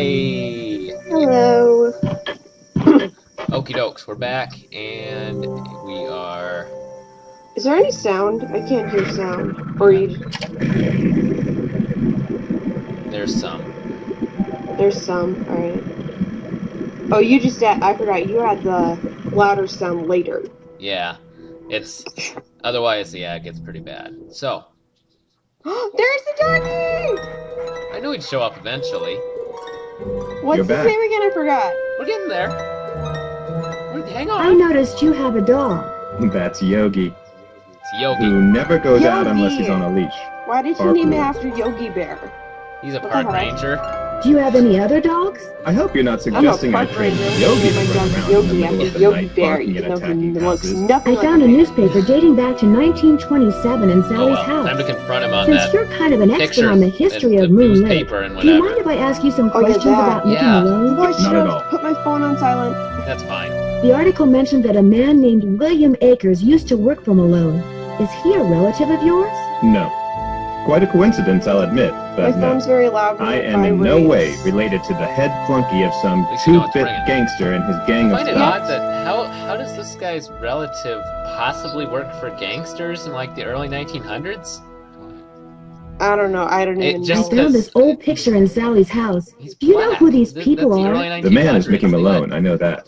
Hey! Hello. Okie dokes, we're back, and we are... Is there any sound? I can't hear sound. Or you... There's some. There's some. Alright. Oh, you just... I forgot. You had the louder sound later. Yeah. It's... Otherwise, yeah, it gets pretty bad. So... There's the doggy! I knew he'd show up eventually. What's You're his back. name again? I forgot. We're getting there. Hang on. I noticed you have a dog. That's Yogi, It's Yogi. who never goes out Yogi. unless he's on a leash. Why did you Park name it rule. after Yogi Bear? He's a What park the hell? ranger. Do you have any other dogs? I hope you're not I'm a suggesting I park train ranger. Yogi My to run dog's around in the Yogi middle after of the Yogi night Bear, barking at even though attacking he looks houses. nothing I like found a bear. newspaper dating back to 1927 in Oh Sally's well, house. time to confront him on Since that you're kind of an expert picture. on the history the of Moon Lake, newspaper and do you whatever. mind if I ask you some Oh, yeah, questions that. about Mickey Yeah. Malone? Oh, I should Not at have all. put my phone on silent. That's fine. The article mentioned that a man named William Akers used to work for Malone. Is he a relative of yours? No. Quite a coincidence, I'll admit, My but no. phone's very loud. when I it am in no way vibrates. related to the head flunky of some At least you know it's 2-bit ringing. gangster and his gang I of find it thugs. odd that how does this guy's relative possibly work for gangsters in like the early 1900s? I don't know. I don't It even I just- know. found this old picture in Sally's house. He's Do you know black. who these That's people the are? early The man is 1900s. Mickey Malone, I know that.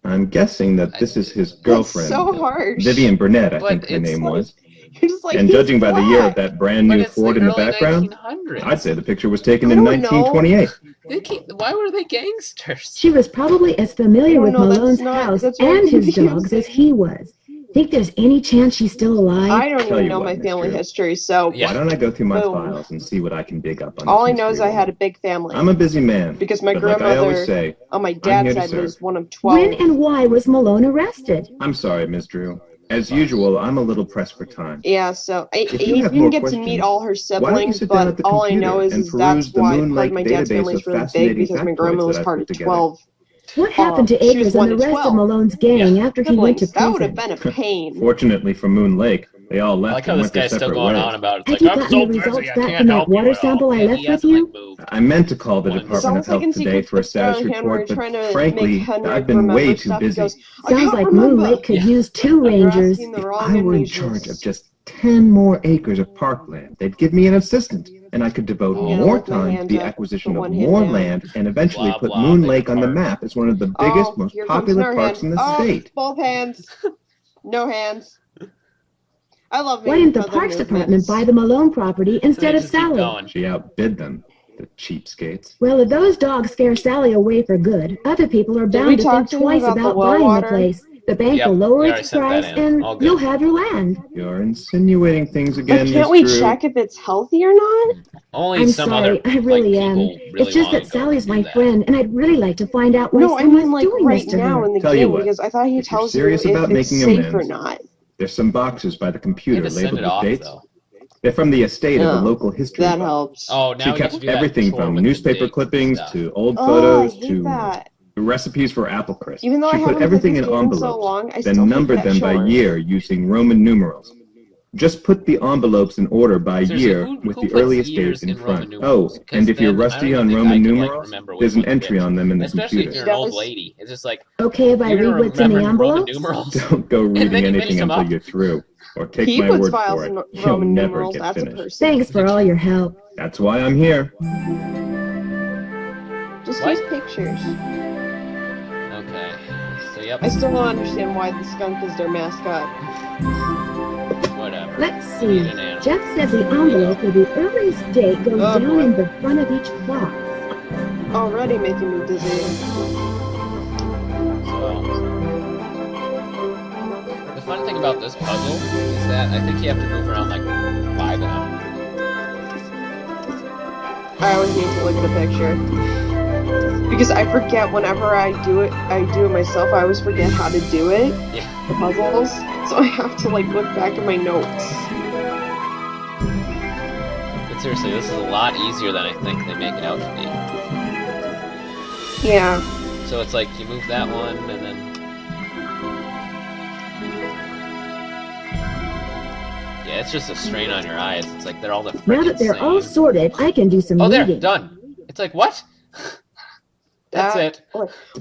I'm guessing that this is his girlfriend, so harsh. Vivian Burnett, I But think her it's name like- was. You're just like, And he's judging by the year of black. that brand But new it's Ford in the early background, 1900s. I'd say the picture was taken I in don't know. 1928. Why were they gangsters? She was probably as familiar Oh, with no, that's Malone's not- house that's very and his dogs confusing. as he was. Think there's any chance she's still alive? I don't Tell even you know what, my Miss family Drew. history, so Yeah. Why don't I go through my Boom. files and see what I can dig up on all this I know is mystery I had a woman? big family. I'm a busy man, Because my but like I always grandmother say, on my I'm dad's here to side serve. was one of 12. When and why was Malone arrested? I'm sorry, Miss Drew. As usual, I'm a little pressed for time. Yeah, so I If you didn't have more get to meet questions, all her Why don't you siblings, sit down but at the all I know computer and is peruse that's the why Moon part Lake of my dad's database family is of really big fascinating because my grandma factoids was that I've part put of together? 12 What happened to she was Akers one and the of rest 12 of Malone's gang Yeah. after he went to siblings. That would have prison? been a pain. Fortunately for Moon Lake, they all I left like how and this went their guy's still separate going ways. on about it. It's Have like, you I'm gotten so the busy, results I back can't from that help you water at all. sample I And left he with hasn't, you? like, moved. I meant to call the One. Department of Sounds like Health in today Secret for a Footstone status Hand where report, you're trying but to frankly, make Henrik I've been remember way too stuff. He busy. goes, I Sounds can't like remember. Moon Lake could Yeah. use 2 You're rangers. asking the If wrong I were in amnesias. charge of just 10 more acres of parkland, they'd give me an assistant, and I could devote Yeah, more with my time to hand the up, acquisition put of one hand more down. land and eventually Blah, put blah, Moon big Lake on the park. map as one of the biggest, Oh, most here comes popular another parks hand. in the Oh, state. both hands. No hands. I love Why making didn't the other Parks Department movements. buy the Malone property So they instead of just keep Sally? going. She outbid them, the cheapskates. Well, if those dogs scare Sally away for good, other people are Did we bound to talk think to him twice about the about well buying water? the place. The bank Yep, will lower we already its sent that price in. and All good. you'll have your land. You're insinuating things But again, can't Miss we Drew. check if it's healthy or not? Only I'm some sorry, other I really like, am. people really It's just wanna that go Sally's do my that. friend, and I'd really like to find out why No, I someone's mean like doing right this to now her. in the Tell you game what, because I thought he if you're tells you serious if about it's making safe or amends, not. There's some boxes by the You computer had to send labeled it with off, dates. though. They're from the estate of Oh, a local history that buff. helps. Oh, She now we get to kept do that everything tour from with the newspaper dates and clippings stuff. to old Oh, I photos hate to that. recipes for apple crisp. Even though I She put haven't everything played in this game in so envelopes, long, I then still hate numbered that them by chore. year using Roman numerals. Just put the envelopes in order by Seriously, year who with the puts earliest years dates in in Roman front. numerals? Oh, 'Cause and if you're then I rusty don't on even think I Roman can, like, numerals, remember there's which an one's entry which. on them in the Especially if computer. you're an That old was- lady. It's just like, Okay, if I you're read gonna what's in the remember Roman envelopes? numerals? Don't go And then reading you finish anything them until up. you're through. Or take He my puts word files for in it. You'll Roman never numerals. get That's a finished. person. Thanks for all your help. That's why I'm here. Just What? use pictures. Okay. So, yep. I still don't understand why the skunk is their mascot. Whatever. Let's We see. need an animal. Jeff said the envelope with the earliest date goes Oh, down boy. in the front of each box. Already making me dizzy. So, the fun thing about this puzzle is that I think you have to move around like 5 of them. I always need to look at a picture. Because I forget whenever I do it myself, I always forget how to do it. Yeah. The puzzles. So I have to like look back at my notes. But seriously, this is a lot easier than I think they make it out to be. Yeah. So it's like you move that one and then. Yeah, it's just a strain on your eyes. It's like they're all the Now frickin' that they're all same. sorted, I can do some Oh, there, reading. done. It's like, what? That's it.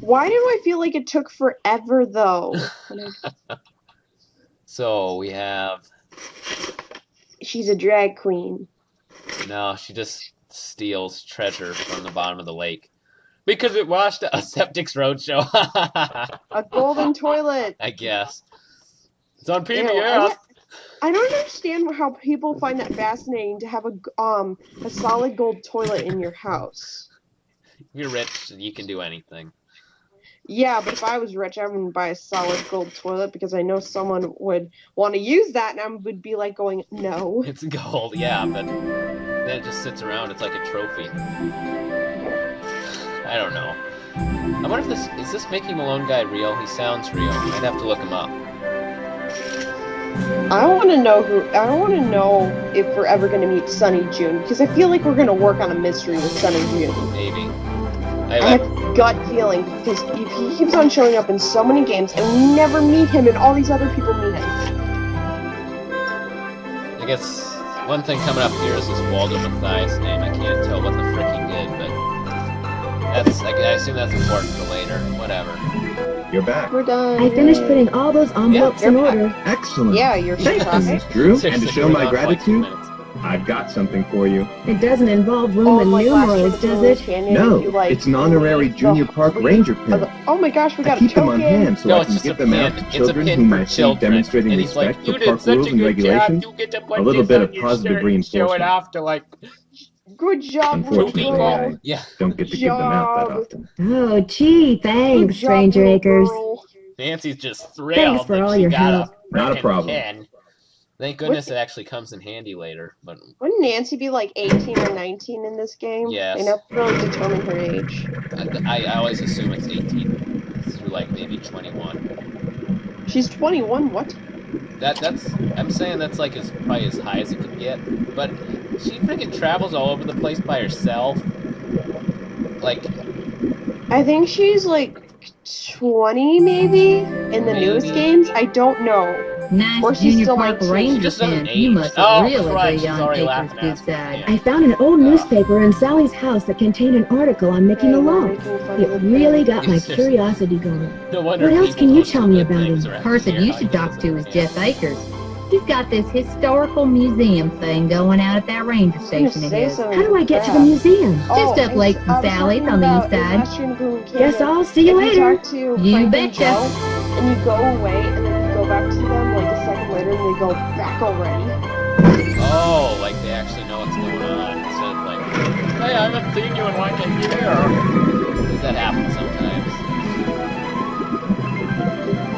Why do I feel like it took forever, though? So we have... She's a drag queen. No, she just steals treasure from the bottom of the lake. Because it washed a Septic's Roadshow. A golden toilet. I guess. It's on Ew, PBS. I don't understand how people find that fascinating to have a solid gold toilet in your house. If you're rich, you can do anything. Yeah, but if I was rich, I wouldn't buy a solid gold toilet because I know someone would want to use that, and I would be like going, no. It's gold, yeah, but then it just sits around. It's like a trophy. I don't know. I wonder if is this Mickey Malone guy real? He sounds real. I'd have to look him up. I want to know if we're ever going to meet Sunny June, because I feel like we're going to work on a mystery with Sunny June. Maybe. I have a gut feeling, because if he keeps on showing up in so many games, and we never meet him, and all these other people meet him. I guess one thing coming up here is this Waldo Mathias name. I can't tell what the frick he did, but I assume that's important for later. Whatever. You're back. We're done. I finished putting all those envelopes in order. Excellent. Yeah, you're Thank you, Miss Drew. And to show my gratitude, I've got something for you. It doesn't involve Roman numerals, does it? No, it's an honorary Junior Park Ranger pin. Oh my gosh, we got I keep a them on token. hand so I can give them out to children whom I see demonstrating respect for park rules and regulations. A little bit of positive reinforcement. Off to like... Good job, Unfortunately, girl. I don't get to give them out that often. Oh, gee, thanks, Good job, Stranger little Acres. girl. Nancy's just thrilled. Thanks for that all she your got help. Not a frickin' problem. pen. Thank goodness it actually comes in handy later. But Wouldn't Nancy be like 18 or 19 in this game? Yes. They never really determine her age. I always assume it's 18 through like maybe 21. She's 21, what? I'm saying that's like probably as high as it could get. But she freaking travels all over the place by herself. Like, I think she's like 20 maybe in the newest games. I don't know. Nice Or she's Junior still Park 19. Ranger She just doesn't pin. age. You must Oh, really Christ, be she's on already Acres laughing good at me. side. Yeah. I found an old newspaper in Sally's house that contained an article on Mickey Yeah, we're Malone. making fun It of the really pen. got my curiosity going. No wonder What else people can you don't tell do me good about things him? around Person here. you I should guess talk to is it's- Jeff Akers. He's got this historical museum thing going out at that ranger I was gonna station of say his. something How do I get to the crap. museum? Just up Lake I from was Sally's talking on the about east side. Last year in Boone Canyon. Guess I'll see you If later. talk to You Frank and betcha. Joe, and you go away, and then you go back to them like a second later, and they go back already. Oh, like they actually know what's going on instead of like, hey, I haven't seen you in like a year. Does that happen sometimes?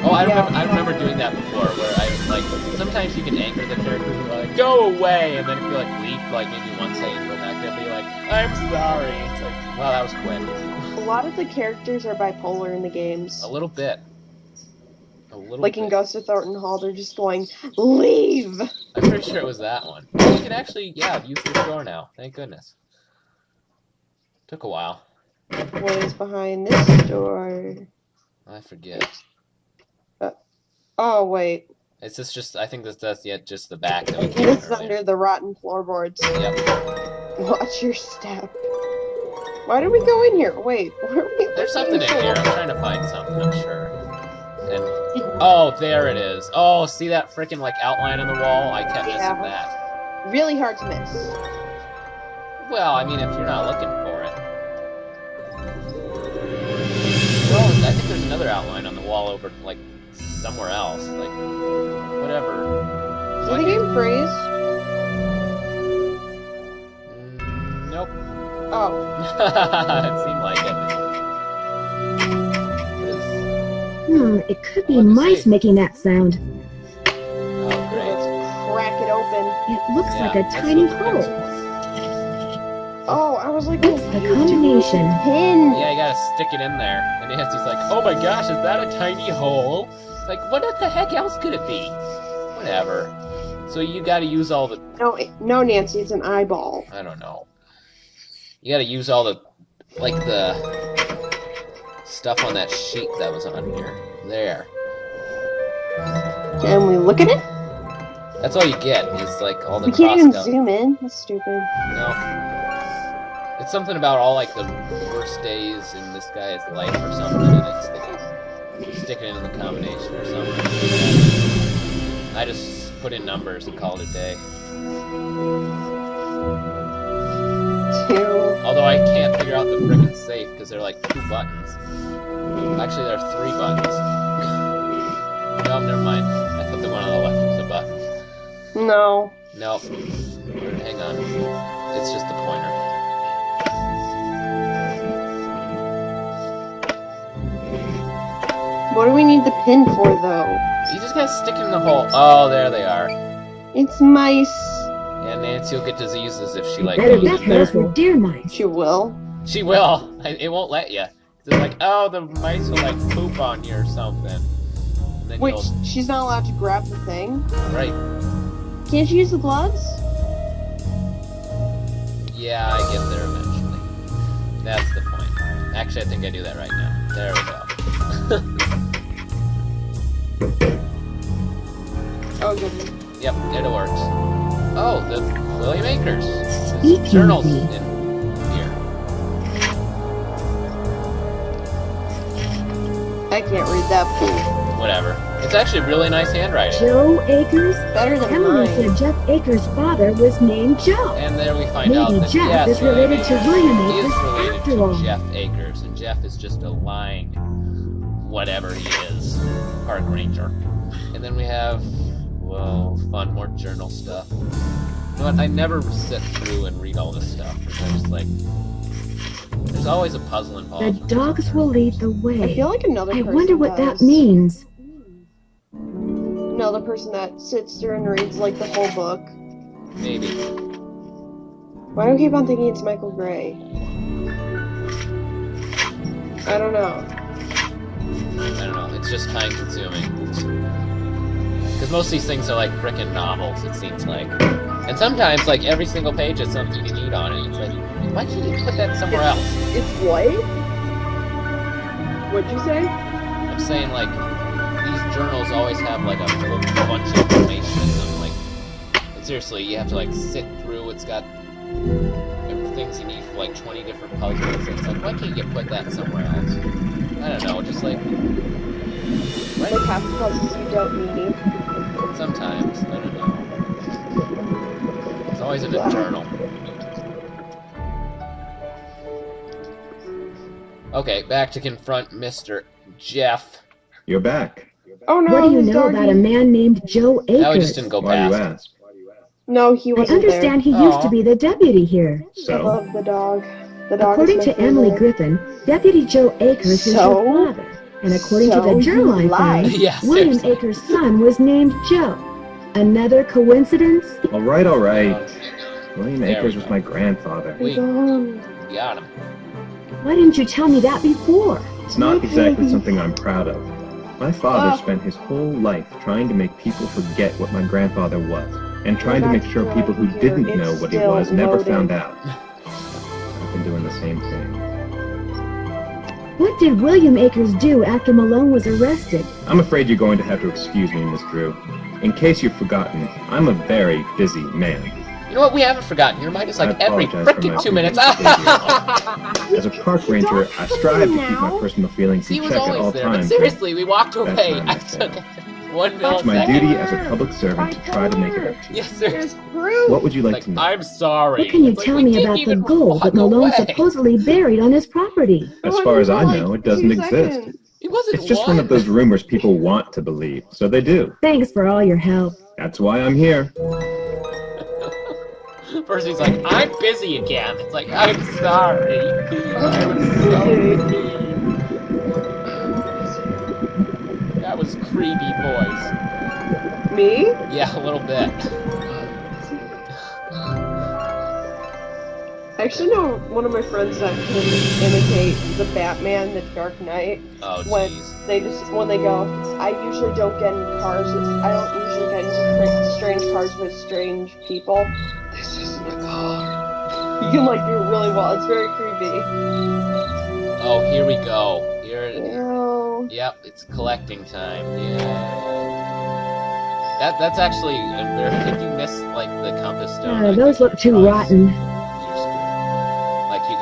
Oh, I remember doing that before, where I like sometimes you can anchor the characters and be like, go away, and then if you like leave like maybe one second and go back, they'll be like, I'm sorry. It's like, wow, that was quick. A lot of the characters are bipolar in the games. A little bit. A little Like bit. in Ghost of Thornton Hall, they're just going, leave! I'm pretty sure it was that one. You can actually, yeah, use this door now. Thank goodness. Took a while. What is behind this door? I forget. Oh, wait. It's just I think that's just the back that I we think came it's earlier. under the rotten floorboards. Yep. Watch your step. Why did we go in here? Wait, where are we There's something in looking here. I'm trying to find something, I'm sure. And oh, there it is. Oh, see that freaking like outline on the wall? I kept missing that. Really hard to miss. Well, I mean, if you're not looking for it. Well, I think there's another outline on the wall over like somewhere else. Like whatever. Did the game freeze? Nope. Oh. It seemed like it. What is... It could be What does it mice say? making that sound. Oh, great. Let's crack it open. It looks Yeah, like a that's tiny what it is. hole. Oh, I was like, What's the combination? Pin. Yeah, you gotta stick it in there. And Nancy's like, oh my gosh, is that a tiny hole? Like, what the heck else could it be? Whatever. So you gotta use all the... No, Nancy, it's an eyeball. I don't know. You gotta use all the... like the... stuff on that sheet that was on here. There. Can we look at it? That's all you get, is like all the We can't cross even stuff. zoom in. That's stupid. No. It's something about all like the worst days in this guy's life or something, and it's like stick it in the combination or something. I just put in numbers and called it a day. 2. Although I can't figure out the frickin' safe because they're like 2 buttons. Actually, there are 3 buttons. No, never mind. I thought the one on the left was a button. No. Nope. Hang on. It's just the pointer. What do we need the pin for, though? You just gotta stick it in the hole. Oh, there they are. It's mice. And Nancy will get diseases if she like Better goes that in there. goes for deer mice. She will. She will. It won't let you. It's like, oh, the mice will like poop on you or something. And then Wait, she's not allowed to grab the thing? Right. Can't she use the gloves? Yeah, I get there eventually. That's the point. Actually, I think I do that right now. There we go. Oh, good. Yep, it works. Oh, the William Akers. Speaking His journals of in here. I can't read that. Whatever. It's actually really nice handwriting. Joe Akers? Better than Emily mine. said Jeff Akers' father was named Joe. And there we find out Maybe that Jeff yes, is related Amy to William is Akers related after to all. Jeff Akers, and Jeff is just a lying whatever he is, park ranger. And then we have, well, fun, more journal stuff. You know what? I never sit through and read all this stuff because I just like. There's always a puzzle involved. The dogs will lead the I way. feel like another I person wonder what does. that means. Another person that sits through and reads, like, the whole book. Maybe. Why do I keep on thinking it's Michael Gray? I don't know. I don't know. It's just time consuming. Because most of these things are like frickin' novels, it seems like. And sometimes, like, every single page has something you need on it. It's like, why can't you put that somewhere else? It's what? What'd you say? I'm saying, like, these journals always have, like, a whole bunch of information in them. Like, seriously, you have to, like, sit through. It's got things you need for, like, 20 different puzzles. It's like, why can't you put that somewhere else? I don't know, just, like... Like half the puzzles you don't need. Sometimes, I don't know. It's always in a journal. Okay, back to confront Mr. Jeff. You're back. Oh no, What do you his know doggy. about a man named Joe Akers? Now we just didn't go Why do you past. ask? No, he I wasn't understand there. he used to be the deputy here. I So, love the dog. The dog According is my to Emily favorite. Griffin, Deputy Joe Akers is So? your father. And according to So the journal I you lied. found, Yeah, William seriously. Akers' son was named Joe. Another coincidence? all right. William There Akers we was go. my grandfather. We Gone. got him. Why didn't you tell me that before? It's not exactly something I'm proud of. My father Oh. spent his whole life trying to make people forget what my grandfather was, and trying to make sure people who didn't know what he was never found out. I've been doing the same thing. What did William Akers do after Malone was arrested? I'm afraid you're going to have to excuse me, Miss Drew. In case you've forgotten, I'm a very busy man. You know what? We haven't forgotten. Your mind is like I every apologize for frickin' my 2 minutes. previous As a park ranger, I strive to keep my personal feelings He in was check at all always there, but times. seriously, we walked That's away. not my I took fault. 1 It's my millisecond. duty as a public servant to try to make it up to you. Yes, sir. There's proof. What would you like Like, to know? I'm sorry. What can you It's like, tell we me didn't about the even gold that walk Malone away. supposedly buried on his property? As far as I know, it doesn't 2 exist. seconds. It wasn't It's just one of those rumors people want to believe, so they do. Thanks for all your help. That's why I'm here. First he's like, I'm busy again. It's like, I'm sorry. I was so mean. That was creepy voice. Me? Yeah, a little bit. I actually know one of my friends that can imitate the Batman, the Dark Knight. Oh, When jeez. when they go, I usually don't get in cars. I don't usually get into strange cars with strange people. This isn't a car. You can like do it really well. It's very creepy. Oh, here we go. Here. Ew. Yep, it's collecting time. Yeah. That's actually if you miss like the compass stone. I Those think look too you're rotten. screwed. Like you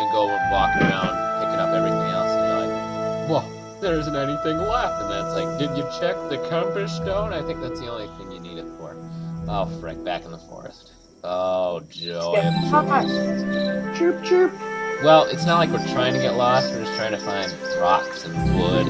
walking around picking up everything else, and you're like, well, there isn't anything left. And then it's like, did you check the compass stone? I think that's the only thing you need it for. Oh, frick, back in the forest. Oh, joy of joy. Chirp, chirp. Well, it's not like we're trying to get lost, we're just trying to find rocks and wood.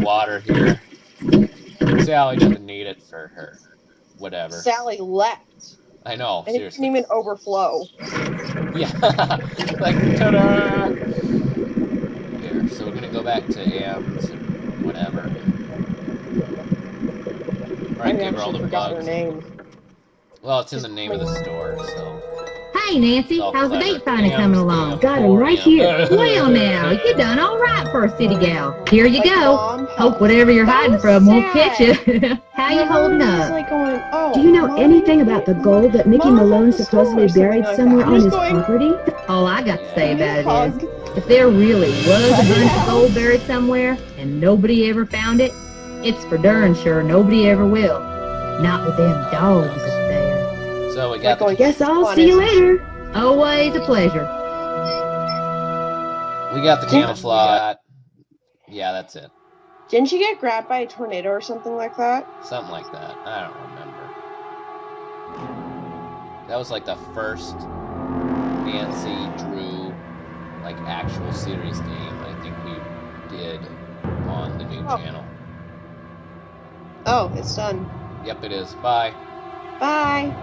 Water here. Sally doesn't need it for her. Whatever. Sally left. I know, and seriously. it didn't even overflow. Yeah. Like, ta-da! Here, so we're gonna go go back to Am's and whatever. Right, give her all the forgot her bugs. name. Well, it's in the name of the store, so. Hey, Nancy, All how's the clever. date finding Am's coming along? the Got him right emporium. here. Well, now, you done all right for a city gal. Here you Like, go. Mom, Hope whatever you're that hiding was from won't sad. catch you. How you holding He's up? like going, oh, Do you know Mom, anything about the gold that Mickey Mom Malone at the store or supposedly something buried like somewhere that. on He's his going, property? All I got to say "Give me a about it hug." is, if there really was a bunch Yeah. of gold buried somewhere and nobody ever found it, it's for darn sure nobody ever will. Not with them dogs up there. So we got the, Like, Guess I'll Fun, see you isn't she? later. Always a pleasure. we got the camouflage. Yeah, that's it. Didn't she get grabbed by a tornado or something like that? Something like that. I don't remember. That was like the first Nancy Drew like actual series game I think we did on the new channel. Oh, it's done. Yep, it is. Bye. Bye.